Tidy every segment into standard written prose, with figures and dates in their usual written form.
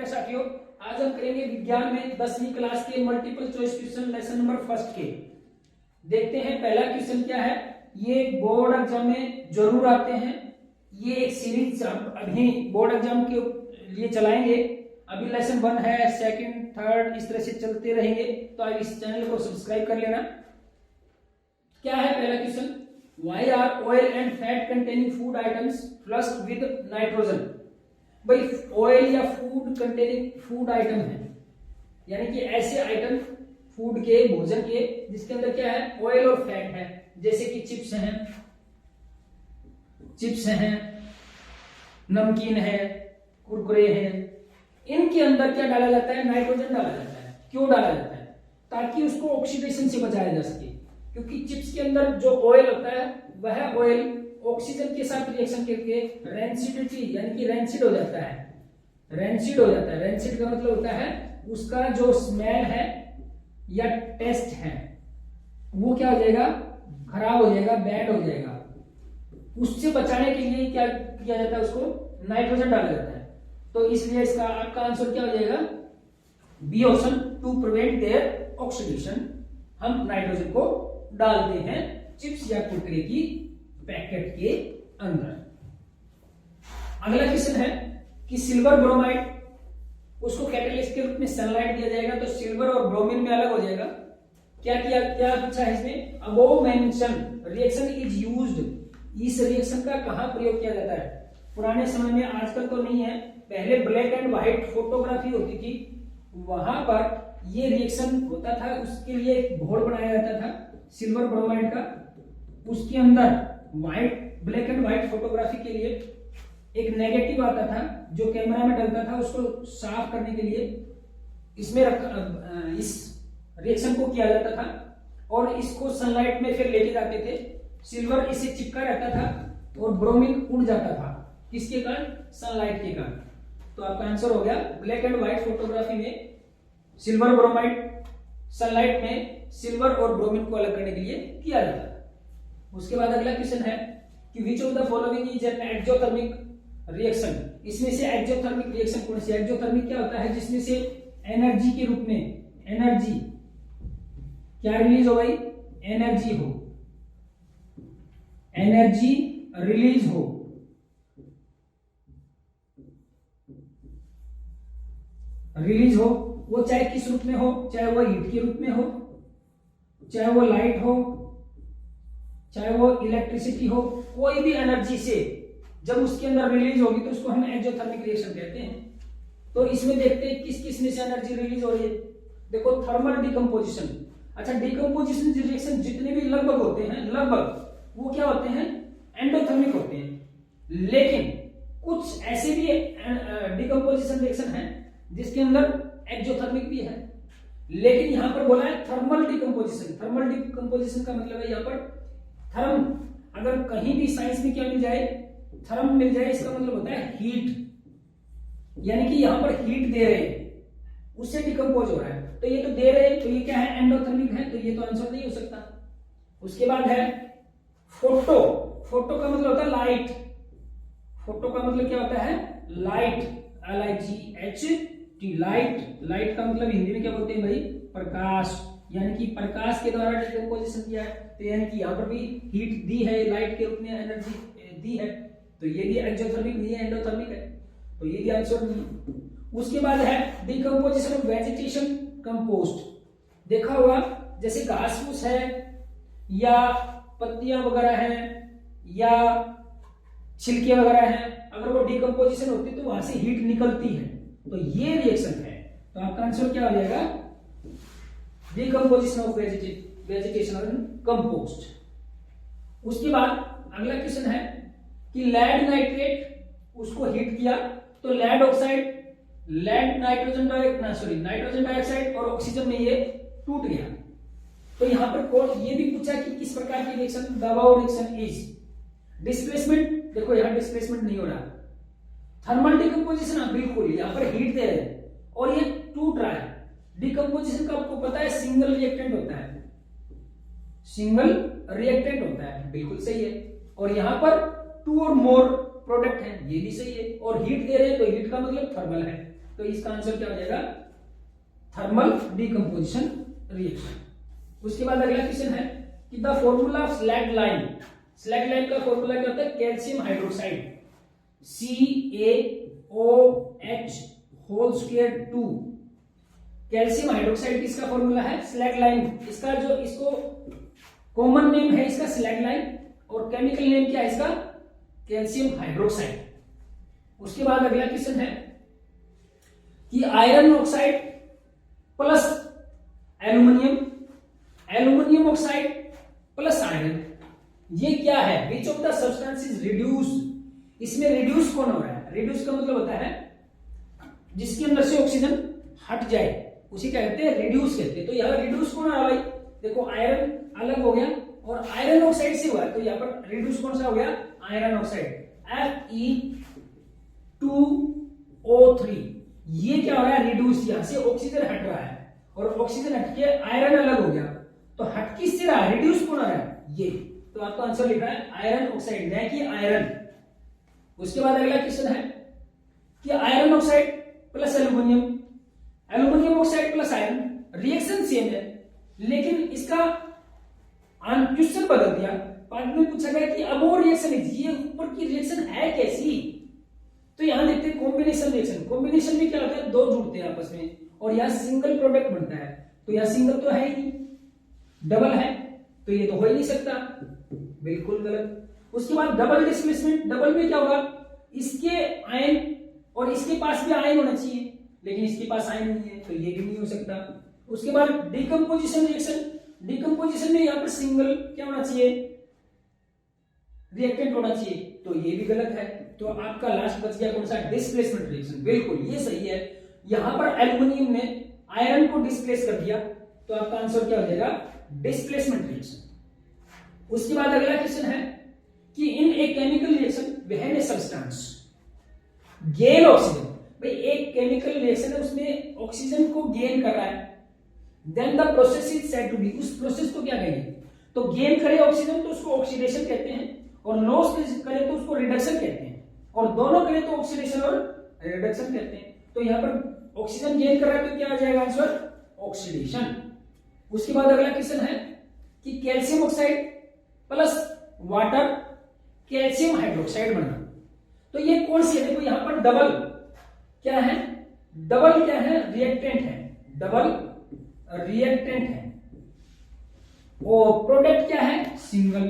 साथियों, आज हम करेंगे विज्ञान में 10वीं क्लास के multiple choice question lesson number first के। देखते हैं पहला क्वेश्चन क्या है। ये बोर्ड एग्जाम में जरूर आते हैं। ये एक सीरीज अभी बोर्ड एग्जाम के लिए चलाएंगे। अभी लेसन 1 है, सेकंड, थर्ड इस तरह से चलते रहेंगे, तो आप इस चैनल को सब्सक्राइब कर लेना। क्या है पहला question, why are oil and fat containing food items flushed with nitrogen. भाई ऑयल या फूड कंटेनिंग फूड आइटम है, यानी कि ऐसे आइटम फूड के, भोजन के, जिसके अंदर क्या है, ऑयल और फैट है, जैसे कि चिप्स हैं, नमकीन है, कुरकुरे हैं। इनके अंदर क्या डाला जाता है, नाइट्रोजन डाला जाता है। क्यों डाला जाता है? ताकि उसको ऑक्सीडेशन से बचाया जा सके, क्योंकि चिप्स के अंदर जो ऑयल होता है वह ऑयल ऑक्सीजन के साथ रिएक्शन करके रेंसिडिटी यानी कि रेंसिड हो जाता है। रेंसिड का मतलब होता है उसका जो स्मेल है या टेस्ट है वो क्या हो जाएगा, खराब हो जाएगा, बैड हो जाएगा। उससे बचाने के लिए क्या किया जाता है, उसको नाइट्रोजन डाला जाता है। तो इसलिए इसका आपका आंसर क्या हो जाएगा, B option, to prevent their oxidation. हम नाइट्रोजन को डालते हैं चिप्स या कुरकुरे की पैकेट के अंदर। अगला क्वेश्चन है कि सिल्वर ब्रोमाइड, उसको कैटालिस्ट के रूप में सनलाइट दिया जाएगा तो सिल्वर और ब्रोमीन में अलग हो जाएगा। क्या पूछा है इसमें, above mention reaction is used. इस रिएक्शन का कहां प्रयोग किया जाता है? पुराने समय में, आजकल तो नहीं है, पहले ब्लैक एंड व्हाइट फोटोग्राफी होती थी, वहां पर ये रिएक्शन होता था। उसके लिए एक घोल बनाया जाता था सिल्वर ब्रोमाइड का, उसके अंदर ब्लैक एंड व्हाइट फोटोग्राफी के लिए एक नेगेटिव आता था जो कैमरा में डलता था, उसको साफ करने के लिए इसमें इस रिएक्शन को किया जाता था और इसको सनलाइट में फिर लेके जाते थे। सिल्वर इससे चिपका रहता था और ब्रोमीन उड़ जाता था, किसके कारण, सनलाइट के कारण। तो आपका आंसर हो गया, ब्लैक एंड व्हाइट फोटोग्राफी में सिल्वर ब्रोमाइड, सनलाइट में सिल्वर और ब्रोमीन को अलग करने के लिए किया जाता था। उसके बाद अगला क्वेश्चन है कि which of the following is an exothermic reaction. इसमें से एक्सोथर्मिक रिएक्शन कौन सी है? एक्सोथर्मिक क्या होता है, जिसमें से एनर्जी के रूप में एनर्जी क्या रिलीज हो गई, एनर्जी रिलीज हो। वो चाहे किस रूप में हो, चाहे वो हीट के रूप में हो, चाहे वो लाइट हो, चाहे वो इलेक्ट्रिसिटी हो, कोई भी एनर्जी से जब उसके अंदर रिलीज होगी तो उसको हम एक्सोथर्मिक रिएक्शन कहते हैं। तो इसमें देखते हैं किस किस में से एनर्जी रिलीज हो रही है। देखो, थर्मल डिकम्पोजिशन। अच्छा, डिकम्पोजिशन रिएक्शन जितने भी लगभग होते हैं, वो क्या होते हैं, एंडोथर्मिक होते हैं। लेकिन कुछ ऐसे भी डिकम्पोजिशन रिएक्शन है जिसके अंदर एक्सोथर्मिक भी है, लेकिन यहां पर बोला है थर्मल डिकम्पोजिशन। थर्मल डिकम्पोजिशन का मतलब है यहां पर थर्म, अगर कहीं भी साइंस में क्या मिल जाए, थर्म मिल जाए, इसका मतलब होता है हीट, यानी कि यहां पर हीट दे रहे हैं, उससे डिकम्पोज हो रहा है। तो ये तो दे रहे हैं, तो ये क्या है, एंडोथर्मिक है, तो ये तो आंसर नहीं हो सकता। उसके बाद है फोटो का मतलब होता है लाइट। फोटो का मतलब क्या होता है, लाइट, LIGHT, लाइट का मतलब हिंदी में क्या बोलते हैं भाई, प्रकाश, यानी कि प्रकाश के द्वारा डिकम्पोजिशन किया है। तो यानी कि यहाँ पर भी हीट दी है, लाइट के रूप में एनर्जी दी है, तो ये भी एक्सोथर्मिक नहीं है, एंडोथर्मिक है, तो ये भी आंसर नहीं। उसके बाद है डिकम्पोजिशन ऑफ वेजिटेशन कंपोस्ट। देखा होगा, जैसे घास फूस है या पत्तियां वगैरह हैं या छिलके वगैरह हैं, अगर वो डिकम्पोजिशन होती है तो वहां से हीट निकलती है, तो ये रिएक्शन है। तो आपका आंसर क्या हो जाएगा, decomposition of vegetation and compost. उसके बाद अगला क्वेश्चन है कि लेड नाइट्रेट, उसको हीट किया तो लेड ऑक्साइड, नाइट्रोजन डाइऑक्साइड और ऑक्सीजन में ये टूट गया। तो यहां पर ये भी पूछा कि किस प्रकार की रिएक्शन, दबाव रिएक्शन इज डिस्प्लेसमेंट। देखो यहां डिस्प्लेसमेंट नहीं हो रहा, थर्मल डिकम्पोजिशन बिल्कुल, यहां पर हीट दे रहे हैं और ये टूट रहा है। डिकम्पोजिशन का आपको पता है सिंगल रिएक्टेंट होता है, बिल्कुल सही है। और यहां पर 2 और मोर प्रोडक्ट है, ये भी सही है। और हीट दे रहे हैं तो हीट का मतलब थर्मल है, तो इसका आंसर क्या हो जाएगा? Thermal decomposition reaction. उसके बाद अगला क्वेश्चन है कि the formula of slag line, slag line का फॉर्मूला क्या होता है? Calcium hydroxide CaOH whole square 2। Calcium hydroxide किसका फॉर्मूला है? Slag line. इसका जो इसको कॉमन नेम है इसका स्लैग लाइन, और केमिकल नेम क्या है इसका? Calcium hydroxide. उसके बाद अगला क्वेश्चन है कि iron oxide plus aluminium, aluminium oxide plus iron, ये क्या है? Which of the substances reduce, इसमें रिड्यूस कौन हो रहा है? रिड्यूस का मतलब होता है जिसके अंदर से ऑक्सीजन हट जाए, उसी क्या कहते हैं? रिड्यूस कहते हैं। तो यहाँ रिड्यूस कौन आ रहा है? देखो आयरन अलग हो गया और आयरन ऑक्साइड से हुआ है, तो यहाँ पर रिड्यूस कौन सा हो गया? Iron oxide Fe2O3। ये क्या हो रहा है? रिड्यूस, यहां से ऑक्सीजन हट रहा है और ऑक्सीजन हट के आयरन अलग हो गया, तो हट किससे रहा है? रिड्यूस कौन आ रहा है? ये। तो आपका आंसर लिख रहा है आयरन ऑक्साइड, न कि आयरन। उसके बाद अगला क्वेश्चन है कि iron oxide plus aluminium, aluminium oxide plus iron, reaction same है, लेकिन इसका क्वेश्चन बदल दिया। पार्ट में पूछा गया कि अब वो रिएक्शन, ये ऊपर की रिएक्शन है कैसी? तो यहां देखते हैं कॉम्बिनेशन रिएक्शन। कॉम्बिनेशन में क्या होता है? दो जुड़ते हैं आपस में और यहां सिंगल प्रोडक्ट बनता है, तो यहां सिंगल तो है ही नहीं, डबल है, तो ये तो हो ही नहीं सकता, बिल्कुल गलत। उसके बाद डबल डिस्प्लेसमेंट, डबल में क्या होगा? इसके आयन और इसके पास भी आयन होना चाहिए, लेकिन इसके पास आयन नहीं है, तो ये भी नहीं हो सकता। उसके बाद डिकम्पोजिशन रिएक्शन, डिकम्पोजिशन में यहां पर सिंगल क्या होना चाहिए? रिएक्टेंट होना चाहिए, तो ये भी गलत है। तो आपका लास्ट बच गया कौन सा? Displacement reaction. बिल्कुल ये सही है। यहां पर एल्यूमिनियम ने आयरन को डिस्प्लेस कर दिया, तो आपका आंसर क्या हो जाएगा? Displacement reaction. उसके बाद अगला क्वेश्चन है कि in a chemical reaction when a substance gain oxygen, भाई एक केमिकल रिएक्शन है उसमें ऑक्सीजन को गेन कर रहा है, then the process is said to be, उस प्रोसेस को क्या कहेंगे? तो गेन करे ऑक्सीजन तो उसको ऑक्सीडेशन कहते हैं, और लॉस करे तो उसको रिडक्शन कहते हैं, और दोनों करे तो ऑक्सीडेशन और रिडक्शन कहते हैं। तो यहां पर ऑक्सीजन गेन कर रहा है तो क्या आ जाएगा आंसर? ऑक्सीडेशन। उसके बाद अगला क्वेश्चन है कि calcium oxide plus water calcium hydroxide बना, तो ये कौन सी है? देखो यहां पर डबल क्या है? डबल क्या है? रिएक्टेंट है, डबल रिएक्टेंट है, और प्रोडक्ट क्या है? सिंगल।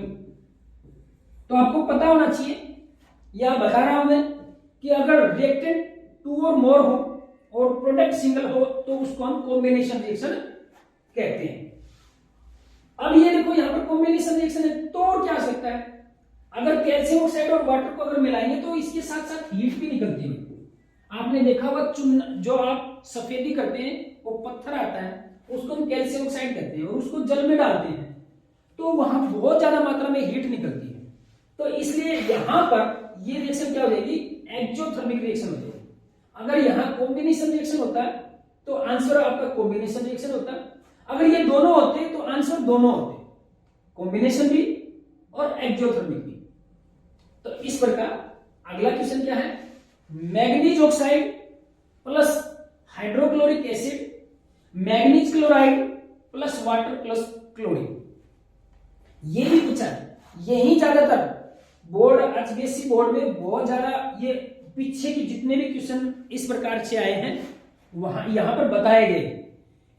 तो आपको पता होना चाहिए, या बता रहा हूं मैं कि अगर रिएक्टेंट 2 और मोर हो और प्रोडक्ट सिंगल हो तो उसको हम कॉम्बिनेशन रिएक्शन कहते हैं। अब ये देखो यहां पर कॉम्बिनेशन रिएक्शन है, तो क्या हो सकता है? अगर कैल्शियम ऑक्साइड और वाटर को अगर मिलाएंगे तो इसके साथ साथ हीट भी निकलती है। आपने देखा होगा चुन, जो आप सफेदी करते हैं वो पत्थर आता है, उसको हम कैल्शियम ऑक्साइड कहते हैं, और उसको जल में डालते हैं तो वहां बहुत ज्यादा मात्रा में हीट निकलती है। तो इसलिए यहां पर ये रिएक्शन क्या हो जाएगी? एक्सोथर्मिक रिएक्शन हो जाएगी। अगर यहां कॉम्बिनेशन रिएक्शन होता है तो आंसर आपका कॉम्बिनेशन रिएक्शन होता है, अगर ये दोनों होते तो आंसर दोनों होते, कॉम्बिनेशन भी और एक्सोथर्मिक भी। तो इस प्रकार अगला क्वेश्चन क्या है? Manganese oxide plus hydrochloric acid, manganese chloride plus water plus chlorine, ये भी पूछा है। यही ज्यादातर बोर्ड एचबीएससी बोर्ड में बहुत ज्यादा ये पीछे के जितने भी क्वेश्चन इस प्रकार से आए हैं वहां यहां पर बताए गए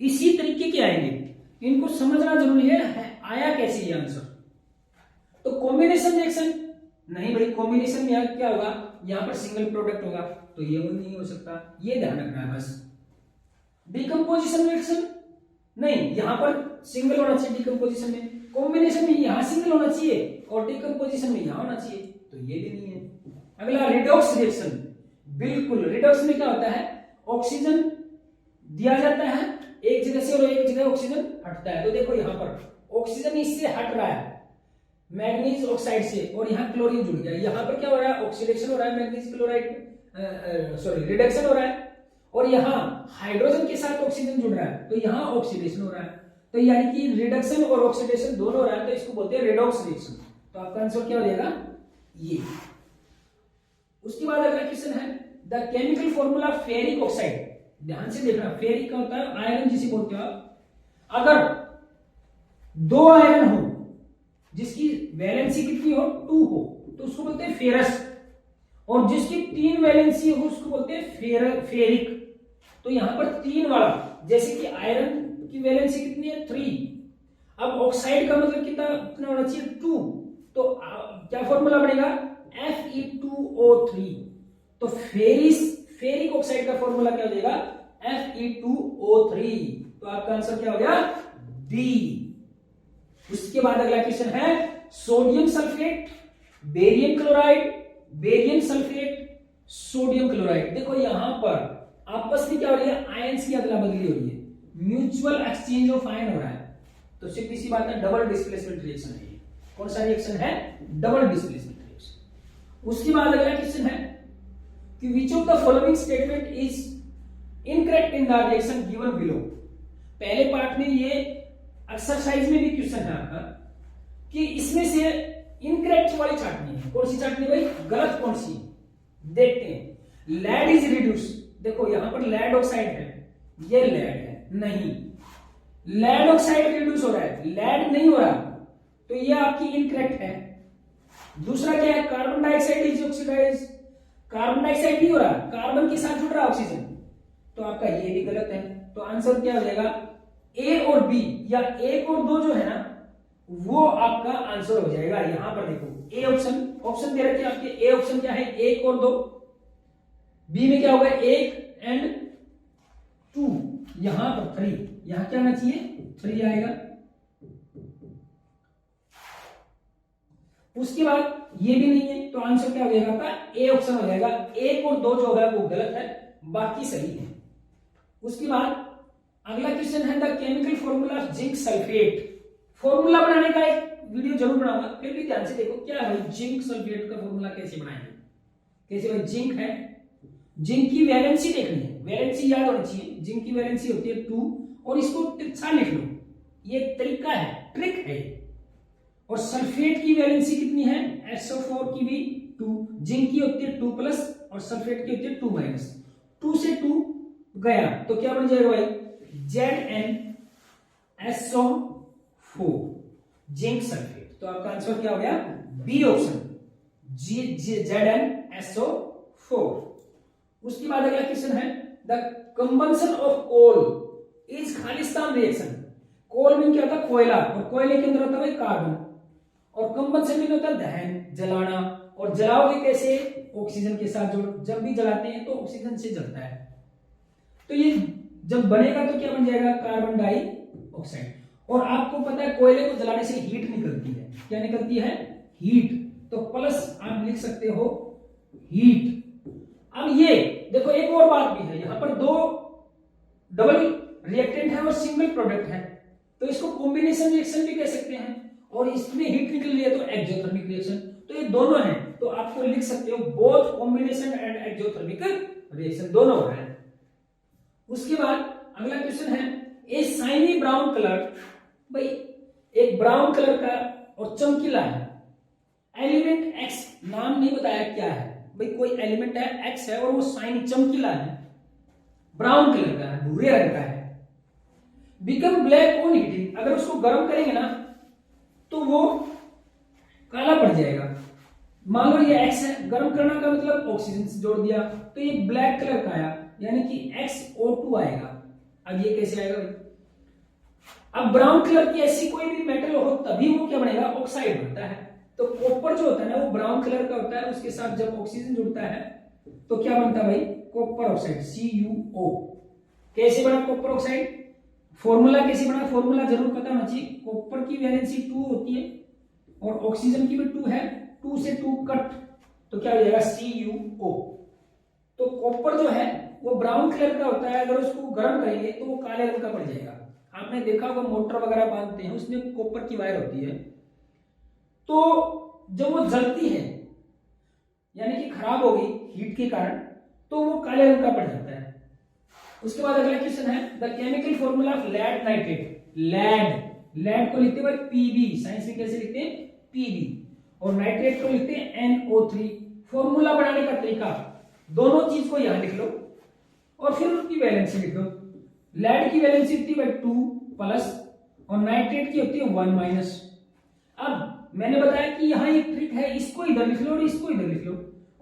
इसी तरीके के आएंगे, इनको समझना जरूरी है आया कैसे ये आंसर। तो कॉम्बिनेशन रिएक्शन नहीं भाई, कॉम्बिनेशन में क्या होगा? यहां पर सिंगल प्रोडक्ट होगा, तो ये नहीं हो सकता, ये ध्यान रखना है बस। डिकम्पोजिशन रिएक्शन नहीं, यहां पर सिंगल होना चाहिए डिकम्पोजिशन में, कॉम्बिनेशन में यहां सिंगल होना चाहिए और डिकम्पोजिशन में यहां होना चाहिए, तो ये भी नहीं है। अगला रिडॉक्स रिएक्शन, बिल्कुल रिडॉक्स में क्या होता है? ऑक्सीजन दिया जाता है एक जगह से और एक जगह ऑक्सीजन हटता है। तो देखो यहां पर ऑक्सीजन इससे हट रहा है मैग्नीज ऑक्साइड से, और यहां क्लोरीन जुड़ गया, यहां पर क्या हो रहा है? ऑक्सीडेशन हो रहा है, मैग्नीज क्लोराइड सॉरी रिडक्शन हो रहा है, और यहां हाइड्रोजन के साथ ऑक्सीजन जुड़ रहा है, तो यहां ऑक्सीडेशन हो रहा है। तो यानी कि रिडक्शन और ऑक्सीडेशन दोनों हो रहा है, तो इसको बोलते हैं रेडॉक्स रिएक्शन। तो आपका आंसर क्या हो जाएगा? ये। उसके बाद अगला क्वेश्चन है the chemical formula ferric oxide, ध्यान से देखना, फेरिक का होता है आयरन जिसे बोलते हो आप। अगर दो आयरन हो जिसकी वैलेंसी कितनी हो, 2 हो, तो उसको बोलते हैं फेरस, और जिसकी 3 वैलेंसी हो उसको बोलते हैं फेरिक। तो यहां पर 3 वाला, जैसे कि आयरन की वैलेंसी कितनी है, 3, अब ऑक्साइड का मतलब कितना होना चाहिए, 2, तो क्या फॉर्मूला बनेगा, Fe2O3। तो फेरिक ऑक्साइड का फॉर्मूला क्या हो जाएगा, Fe2O3। तो आपका आंसर क्या हो गया, डी। उसके बाद अगला क्वेश्चन है sodium sulphate, barium chloride, barium sulphate, sodium chloride. देखो यहां पर आपस में क्या हो रही है, आयंस की अदला बदली हो रही है, म्यूचुअल एक्सचेंज ऑफ आयन हो रहा है। तो सिर्फ इसी बात है, डबल डिस्प्लेसमेंट रिएक्शन है। कौन सा रिएक्शन है, डबल डिस्प्लेसमेंट रिएक्शन। उसके बाद अगला क्वेश्चन है कि which of the following statement is incorrect in the reaction given below. पहले पार्ट में ये एक्सरसाइज में भी क्वेश्चन है आपका कि इसमें से इनकरेक्ट वाली छाटनी है। कौन सी छाटनी भाई, गलत कौन सी, देखते हैं। लेड इज रिड्यूस, देखो यहां पर लेड ऑक्साइड है, ये लेड है, नहीं, लेड ऑक्साइड रिड्यूस हो रहा है, लेड नहीं हो रहा, तो ये आपकी इनकरेक्ट है। दूसरा क्या है, carbon dioxide is oxidise, carbon dioxide नहीं हो रहा, कार्बन के साथ जुड़ रहा ऑक्सीजन, तो आपका ये भी गलत है। तो आंसर क्या हो जाएगा, ए और बी, या 1 और 2 जो है ना, वो आपका आंसर हो जाएगा। यहां पर देखो ए ऑप्शन दे रखे आपके, ए ऑप्शन क्या है, 1 और 2, बी में क्या होगा 1 एंड 2, यहां पर 3, यहां क्या आना चाहिए, 3 आएगा। उसके बाद ये भी नहीं है, तो आंसर क्या हो जाएगा आपका, ए ऑप्शन हो जाएगा। 1 और 2 जो है वो गलत है, बाकी सही है। उसके बाद अगला क्वेश्चन है the chemical formula of zinc sulphate. Formula बनाने का एक वीडियो जरूर बनाऊंगा, फिर भी ध्यान से देखो क्या है भाई, जिंक सल्फेट का फॉर्मूला कैसे बनाएंगे, कैसे भाई, जिंक है, जिंक की वैलेंसी देखनी है, वैलेंसी याद होनी चाहिए, जिंक की वैलेंसी होती है 2, और इसको तिरछा लिख लो, ये तरीका है, ट्रिक है। और सल्फेट की वैलेंसी कितनी है, SO4 की भी 2, जिंक की होती है 2+ और सल्फेट की होती है 2-, 2 से 2 गया तो क्या बन जाएगा भाई, ZnSO4, जिंक सल्फेट। तो आपका आंसर क्या हो गया, बी ऑप्शन, ZnSO4। उसके बाद अगला क्वेश्चन है the combustion of coal is खालिस्तान रिएक्शन। कोल में क्या होता है, कोयला, और कोयले के अंदर होता है कार्बन, और कंबंशन में होता है दहन, जलाना, और जलाओगे कैसे, ऑक्सीजन के साथ, जो जब भी जलाते हैं तो ऑक्सीजन से जलता है, तो ये जब बनेगा तो क्या बन जाएगा, कार्बन डाइऑक्साइड। और आपको पता है कोयले को जलाने से हीट निकलती है, क्या निकलती है, हीट, तो प्लस आप लिख सकते हो हीट। अब ये देखो एक और बात भी है, यहां पर 2 डबल रिएक्टेंट है और सिंगल प्रोडक्ट है, तो इसको कॉम्बिनेशन रिएक्शन भी कह सकते हैं, और इसमें हीट निकल रही है तो एक्सोथर्मिक रिएक्शन। तो ये दोनों हैं, तो आपको लिख सकते हो both combination and exothermic reaction, दोनों हो रहा है। उसके बाद अगला क्वेश्चन है ए शाइनी ब्राउन कलर, भाई एक ब्राउन कलर का और चमकीला है, एलिमेंट एक्स, नाम नहीं बताया क्या है भाई, कोई एलिमेंट है एक्स है और वो शाइनी चमकीला है, ब्राउन कलर का है, भूरे रंग का है, बिकम ब्लैक ऑन हीटिंग, अगर उसको गर्म करेंगे ना तो वो काला पड़ जाएगा। मान लो ये एक्स है, गर्म करना का मतलब ऑक्सीजन से जोड़ दिया तो ये ब्लैक कलर का आया, यानी कि XO2 आएगा। अब ये कैसे आएगा भाई, अब ब्राउन कलर की ऐसी कोई भी मेटल हो तभी वो क्या बनेगा, ऑक्साइड बनता है। तो कॉपर जो होता है ना वो ब्राउन कलर का होता है, उसके साथ जब ऑक्सीजन जुड़ता है तो क्या बनता है भाई, कॉपर ऑक्साइड, CuO। कैसे बना कॉपर ऑक्साइड, फॉर्मूला कैसे बना, फॉर्मूला जरूर पता होना चाहिए। कॉपर की वैलेंसी 2 होती है और ऑक्सीजन की भी 2 है, 2 से 2 कट, तो क्या हो जाएगा, CuO। तो कॉपर जो है वो ब्राउन कलर का होता है, अगर उसको गर्म करेंगे तो वो काले रंग का पड़ जाएगा। आपने देखा होगा मोटर वगैरह बांधते हैं उसमें कॉपर की वायर होती है, तो जब वो जलती है यानी कि खराब हो गई हीट के कारण तो वो काले रंग का पड़ जाता है। उसके बाद अगला क्वेश्चन है the chemical formula of lead nitrate. Lead को लिखते हैं Pb, साइंस में कैसे लिखते हैं, Pb, और नाइट्रेट को लिखते हैं NO3। फॉर्मूला बनाने का तरीका, दोनों चीज को यहां लिख लो और फिर उसकी वैलेंसी लिख लो। लेड की वैलेंसी होती है 2 प्लस और नाइट्रेट की होती है 1 माइनस। अब मैंने बताया कि यहाँ एक ट्रिक है, इसको इधर लिख लो और इसको इधर लिख लो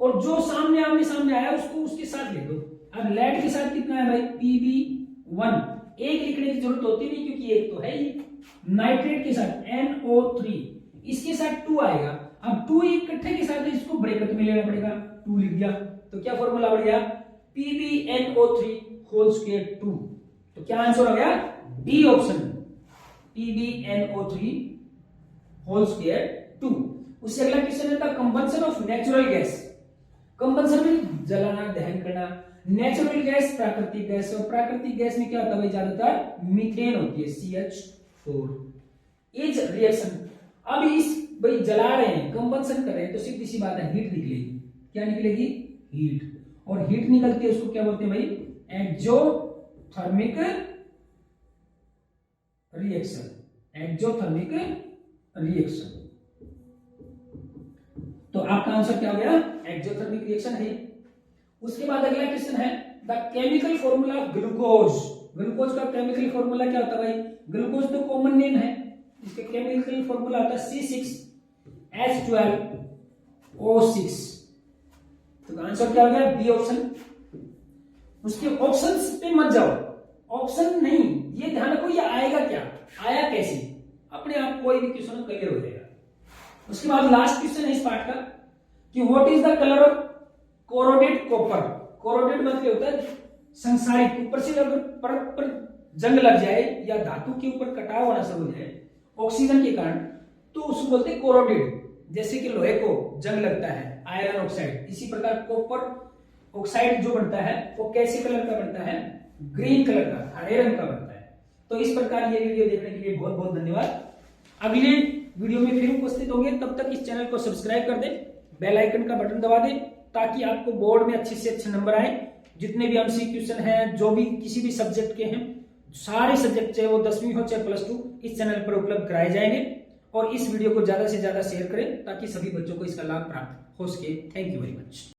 और जो सामने आमने सामने आया उसको उसके साथ लिख दो। अब लेड के साथ कितना है भाई Pb1, एक लिखने की जरूरत होती नहीं क्योंकि एक तो है ही। नाइट्रेट के साथ NO3, इसके साथ 2 आएगा। अब 2 इकट्ठे के साथ इसको ब्रैकेट में लेना पड़ेगा, 2 लिख दिया तो क्या फॉर्मूला बढ़ गया PbNO3 होल स्क्वायर 2। तो क्या आंसर हो गया D option, PbNO3 whole square 2। उससे अगला क्वेश्चन है the combustion of natural gas. Combustion में जलाना दहन करना। नेचुरल गैस प्राकृतिक गैस, और प्राकृतिक गैस में क्या होता है ज्यादातर मीथेन होती है CH4। इज रिएक्शन, अब इस भाई जला रहे हैं कंबंशन कर रहे हैं तो सीधी सी बात है हीट निकलेगी। क्या निकलेगी हीट, और हीट निकलती है उसको क्या बोलते हैं भाई एक्सोथर्मिक रिएक्शन। एक्सोथर्मिक रिएक्शन, तो आपका आंसर क्या हो गया एक्सोथर्मिक रिएक्शन है। उसके बाद अगला क्वेश्चन है the chemical formula of glucose. Glucose का केमिकल फॉर्मूला क्या होता है भाई, ग्लूकोज तो कॉमन नेम है, इसका केमिकल फॉर्मूला होता है C6H12O6। तो आंसर क्या हो गया बी ऑप्शन। उसके ऑप्शंस पे मत जाओ, ऑप्शन नहीं, ये ध्यान रखो ये आएगा क्या, आया कैसे, अपने आप कोई भी क्वेश्चन क्लियर हो जाएगा। उसके बाद लास्ट क्वेश्चन है इस पार्ट का कि what is the colour of corroded copper. Corroded मतलब होता है संसारित, ऊपर से अगर परत पर जंग लग जाए या धातु के ऊपर कटाव होना शुरू हो जाए ऑक्सीजन के कारण तो उसको बोलते हैं कोरोडेड। जैसे कि लोहे को जंग लगता है आयरन ऑक्साइड, इसी प्रकार कॉपर ऑक्साइड जो बनता है वो कैसे कलर का बनता है, ग्रीन कलर का, हरे रंग का बनता है। तो इस प्रकार ये वीडियो देखने के लिए बहुत बहुत धन्यवाद। अगले वीडियो में फिर उपस्थित होंगे, तब तक इस चैनल को सब्सक्राइब कर दें, बेल आइकन का बटन दबा दें ताकि आपको बोर्ड में अच्छे से अच्छे नंबर आए। जितने भी एमसीक्यू क्वेश्चन हैं जो भी किसी भी सब्जेक्ट के हैं, सारे सब्जेक्ट चाहे वो 10वीं हो चाहे +2 इस चैनल पर उपलब्ध कराए जाएंगे। और इस वीडियो को ज्यादा से ज्यादा शेयर करें ताकि सभी बच्चों को इसका लाभ प्राप्त हो सके। Thank you very much.